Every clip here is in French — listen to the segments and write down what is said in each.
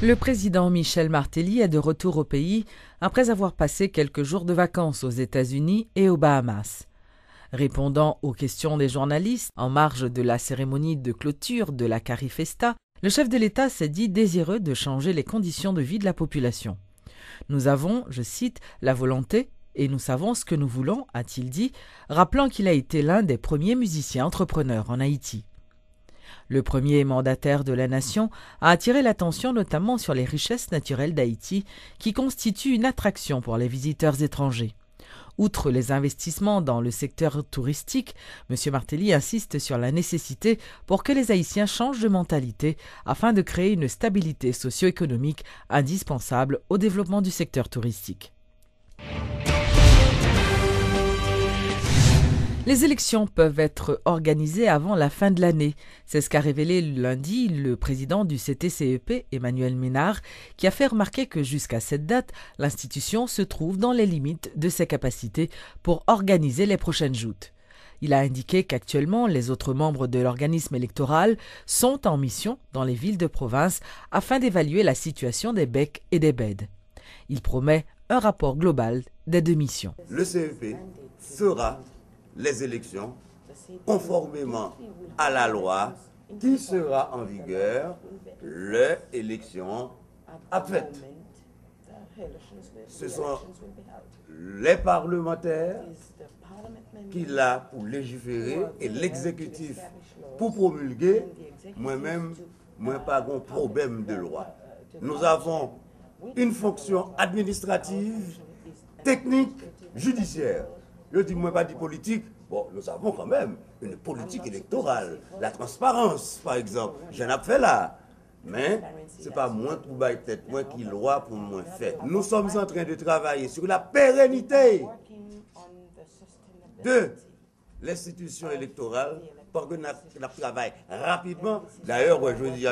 Le président Michel Martelly est de retour au pays après avoir passé quelques jours de vacances aux États-Unis et aux Bahamas. Répondant aux questions des journalistes en marge de la cérémonie de clôture de la Carifesta, le chef de l'État s'est dit désireux de changer les conditions de vie de la population. Nous avons, je cite, la volonté et nous savons ce que nous voulons, a-t-il dit, rappelant qu'il a été l'un des premiers musiciens entrepreneurs en Haïti. Le premier mandataire de la nation a attiré l'attention notamment sur les richesses naturelles d'Haïti qui constituent une attraction pour les visiteurs étrangers. Outre les investissements dans le secteur touristique, M. Martelly insiste sur la nécessité pour que les Haïtiens changent de mentalité afin de créer une stabilité socio-économique indispensable au développement du secteur touristique. Les élections peuvent être organisées avant la fin de l'année. C'est ce qu'a révélé lundi le président du CTCEP, Emmanuel Ménard, qui a fait remarquer que jusqu'à cette date, l'institution se trouve dans les limites de ses capacités pour organiser les prochaines joutes. Il a indiqué qu'actuellement, les autres membres de l'organisme électoral sont en mission dans les villes de province afin d'évaluer la situation des becs et des bèdes. Il promet un rapport global des deux missions. Le CEP fera les élections conformément à la loi qui sera en vigueur l'élection après. Ce sont les parlementaires qui là pour légiférer et l'exécutif pour promulguer. Moi-même, pas de problème de loi. Nous avons une fonction administrative, technique, judiciaire. Je dis, moi, pas dit politique. Bon, nous avons quand même une politique électorale. La transparence, par exemple, j'en ai fait là. Mais ce n'est pas moi pour bailler tête, moi qui loi pour moi faire. Nous sommes en train de travailler sur la pérennité de l'institution électorale pour que nous travaillions rapidement. D'ailleurs,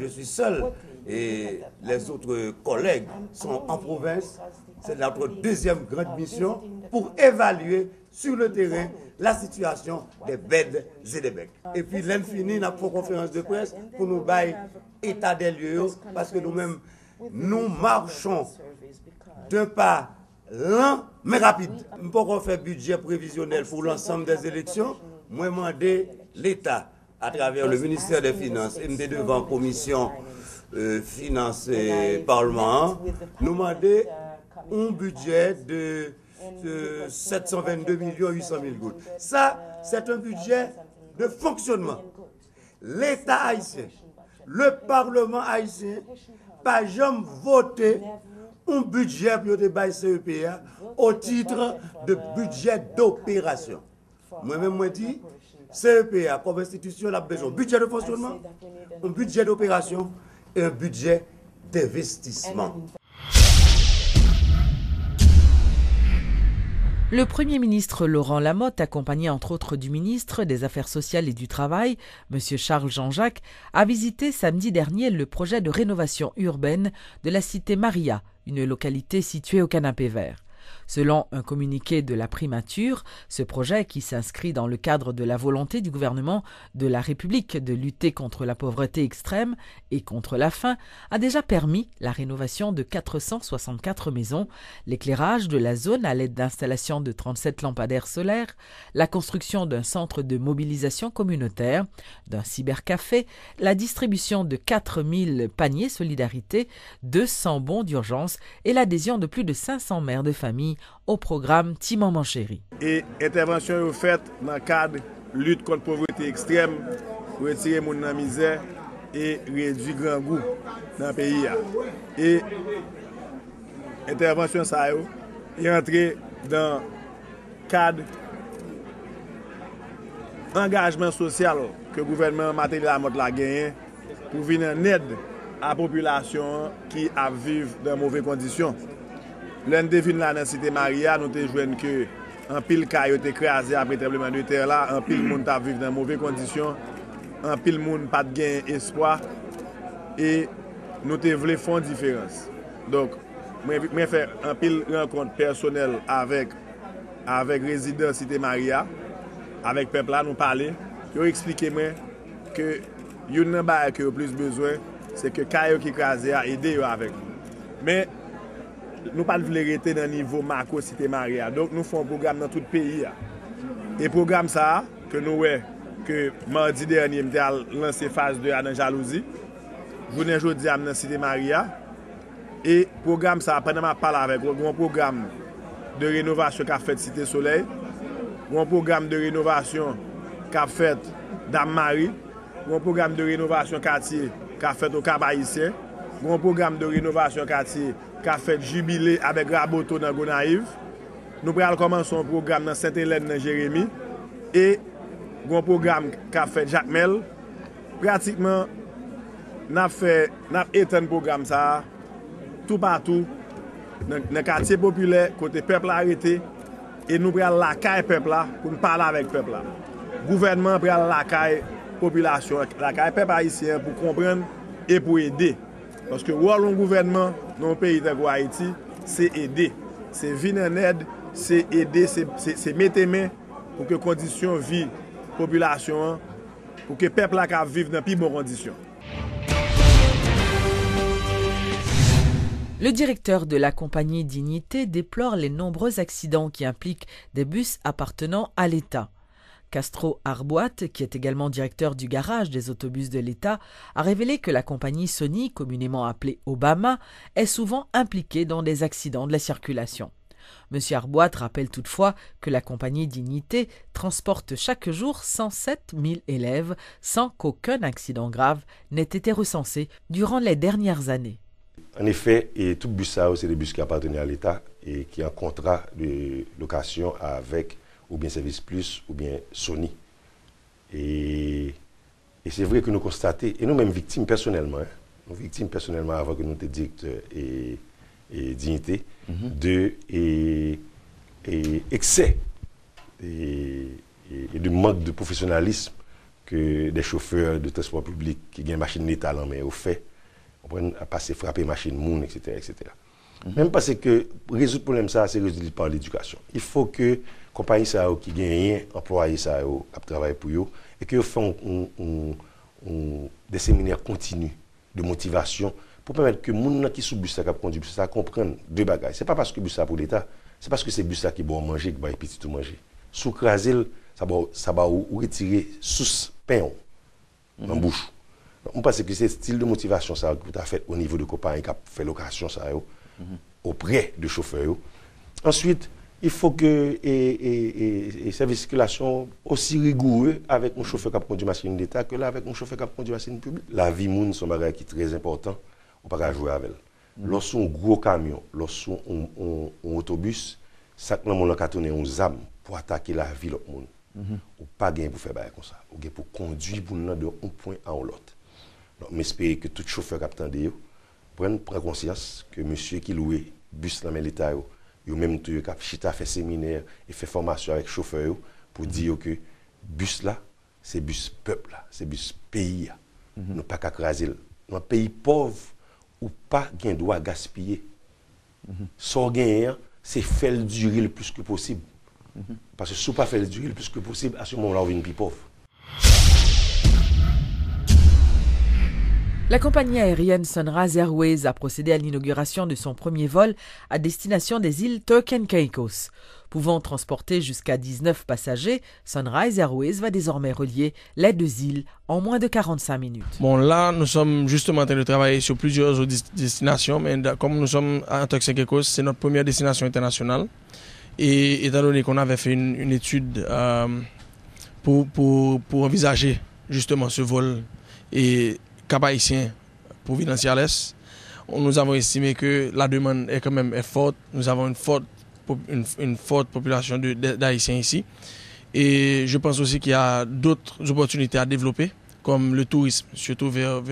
je suis seul et les autres collègues sont en province. C'est notre deuxième grande mission pour évaluer sur le terrain la situation des bèdes et des becs. Et puis l'infini, nous avons une conférence de presse pour nous bailler état des lieux parce que nous-mêmes, nous marchons d'un pas lent mais rapide. Nous pouvons faire budget prévisionnel pour l'ensemble des élections. Moi, demander l'État à travers le ministère des Finances et nous devant la commission finances et parlement, nous demander un budget de 722 800 000 gouttes. Ça, c'est un budget de fonctionnement. L'État haïtien, le Parlement haïtien, pas jamais voté un budget pour le CEPA au titre de budget d'opération. Moi-même, je dis, CEPA, comme institution, a besoin d'un budget de fonctionnement, un budget d'opération et un budget d'investissement. Le Premier ministre Laurent Lamotte, accompagné entre autres du ministre des Affaires sociales et du Travail, M. Charles Jean-Jacques, a visité samedi dernier le projet de rénovation urbaine de la cité Maria, une localité située au Canapé Vert. Selon un communiqué de la primature, ce projet, qui s'inscrit dans le cadre de la volonté du gouvernement de la République de lutter contre la pauvreté extrême et contre la faim, a déjà permis la rénovation de 464 maisons, l'éclairage de la zone à l'aide d'installations de 37 lampadaires solaires, la construction d'un centre de mobilisation communautaire, d'un cybercafé, la distribution de 4000 paniers solidarité, 200 bons d'urgence et l'adhésion de plus de 500 mères de famille au programme Ti Maman Chéri. Et intervention faite dans le cadre de lutte contre la pauvreté extrême, retirer mon dans la misère et réduire grand goût dans le pays. Et intervention ça est entrée dans le cadre d'engagement social que le gouvernement Martelly Lamotte a gagné pour venir en aide à la population qui vit dans de mauvaises conditions. L'un des villes dans la cité Maria, nous avons joué que un pile cas a été écrasé après le tremblement de terre là, un pile monde a vivre dans de mauvaises conditions, un pile monde pas de gain espoir et nous voulons faire une différence. Donc, je fais un pile rencontre personnelle avec résidents cité Maria, avec peuple là, nous parler, ils expliqué que il y a un bail qui a plus besoin, c'est que Kayo qui crase a aidé avec. Mais nous pas voulons rester dans le niveau macro cité Maria. Donc nous faisons un programme dans tout le pays. Et programme ça que nous ouais que mardi dernier nous lancé phase 2 dans Jalousie. Journée aujourd'hui à dans cité Maria. Et programme ça pendant ma parle avec un programme de rénovation qu'a fait Cité Soleil, un programme de rénovation qu'a fait Dame Marie, un programme de rénovation quartier qu'a fait au Cap-Haïtien, un programme de rénovation quartier qu'a fait Jubilé avec Raboto dans Gonaïve. Nous allons commencer un programme dans Sainte-Hélène dans Jérémie et un programme qu'a fait Jacques Mel. Pratiquement n'a éteint le programme ça tout partout dans le quartier populaire côté peuple arrêté et nous prenons la caille peuple là pour nous parler avec peuple là. Gouvernement prend la caille population, la caille peuple haïtien pour comprendre et pour aider. Parce que le gouvernement dans le pays de Haïti, c'est aider, c'est venir en aide, c'est aider, c'est mettre main pour que conditions vie population pour que peuple là vive dans plus bonnes conditions. Le directeur de la compagnie Dignité déplore les nombreux accidents qui impliquent des bus appartenant à l'État. Castro Arboat, qui est également directeur du garage des autobus de l'État, a révélé que la compagnie Sony, communément appelée Obama, est souvent impliquée dans des accidents de la circulation. M. Arboat rappelle toutefois que la compagnie Dignité transporte chaque jour 107 000 élèves sans qu'aucun accident grave n'ait été recensé durant les dernières années. En effet, tout bus ça, c'est des bus qui appartenaient à l'État et qui ont un contrat de location avec ou bien Service Plus ou bien Sony. Et c'est vrai que nous constatons, et nous-mêmes victimes personnellement, avant que nous étions directeurs et Dignité, de excès et de manque de professionnalisme que des chauffeurs de transport public qui ont une machine d'État en main au fait. On a passé frapper machine moun, etc. Même parce que résoudre le problème, ça, c'est résoudre par l'éducation. Il faut que les compagnies qui gagnent, employés qui travaillent pour eux, et qu'ils font des séminaires continus de motivation pour permettre que les gens qui sont bus qui conduisent bus ça comprennent deux bagages. Ce n'est pas parce que bus ça pour l'État, c'est parce que c'est bus qui bon manger, qui va petit tout manger. Sous craser, ça va retirer sous pain en bouche. On pense que c'est ce style de motivation ça que tu as fait au niveau de compagnie qui a fait location ça auprès de chauffeurs. Ensuite, il faut que les services de circulation aussi rigoureux avec un chauffeur qui a conduit machine d'État que là avec un chauffeur qui a conduit machine publique. La vie moun son bagage qui est très important, on ne peut pas jouer avec elle. Lorsqu'on gros camion, lorsqu'on autobus, ça que on a tourné un zam pour attaquer la vie l'autre monde. Ou pas gain pour faire comme ça, ou gain pour conduire pour nous de un point à l'autre. Donc, j'espère que tout chauffeur qui attendait prenne conscience que monsieur qui louait bus dans l'État, il même tout qui a fait séminaire et fait formation avec chauffeur pour dire que bus là, c'est bus peuple là, c'est bus pays. Nous pas qu'à craser. Dans un pays pauvre ou pas gain droit gaspiller. Sans gain, c'est faire durer le plus que possible. Parce que si on ne pas faire durer le plus que possible, à ce moment-là, on vient plus pauvre. La compagnie aérienne Sunrise Airways a procédé à l'inauguration de son premier vol à destination des îles Turks and Caicos. Pouvant transporter jusqu'à 19 passagers, Sunrise Airways va désormais relier les deux îles en moins de 45 minutes. Bon, là, nous sommes justement en train de travailler sur plusieurs autres destinations, mais comme nous sommes à Turks and Caicos, c'est notre première destination internationale. Et étant donné qu'on avait fait une étude pour envisager justement ce vol et Cap-Haïtien pour Financiales, nous avons estimé que la demande est quand même forte. Nous avons une forte population d'Haïtiens ici. Et je pense aussi qu'il y a d'autres opportunités à développer, comme le tourisme, surtout vers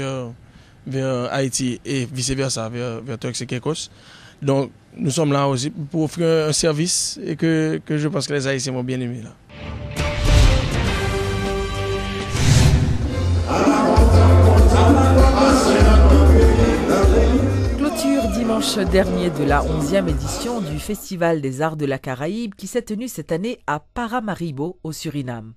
Haïti et vice-versa, vers Turks et Caicos. Donc, nous sommes là aussi pour offrir un service et que je pense que les Haïtiens vont bien aimer là. dimanche dernier de la 11e édition du Festival des Arts de la Caraïbe qui s'est tenu cette année à Paramaribo au Suriname.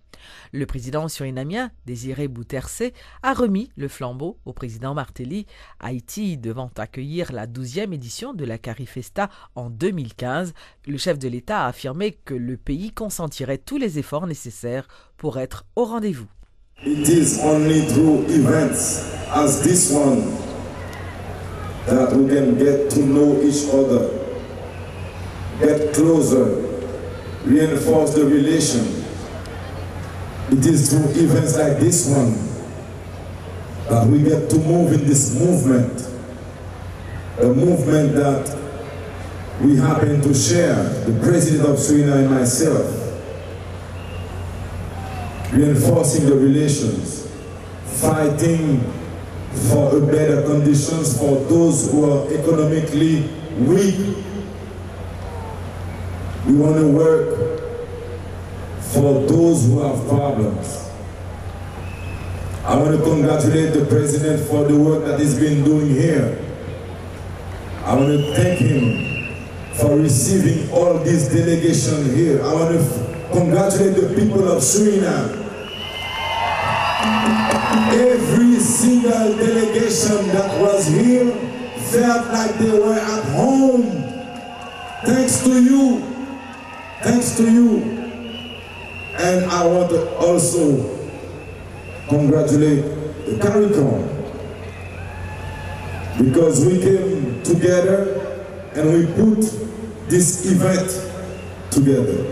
Le président surinamien, Désiré Bouterse, a remis le flambeau au président Martelly. Haïti devant accueillir la 12e édition de la Carifesta en 2015, le chef de l'État a affirmé que le pays consentirait tous les efforts nécessaires pour être au rendez-vous. It is only through events as this one that we can get to know each other, get closer, reinforce the relation. It is through events like this one that we get to move in this movement, a movement that we happen to share, the President of Suriname and myself, reinforcing the relations, fighting for a better conditions for those who are economically weak. We want to work for those who have problems. I want to congratulate the President for the work that he's been doing here. I want to thank him for receiving all this delegation here. I want to congratulate the people of Suriname. Every single delegation that was here felt like they were at home. Thanks to you. Thanks to you. And I want to also congratulate the CARICOM because we came together and we put this event together.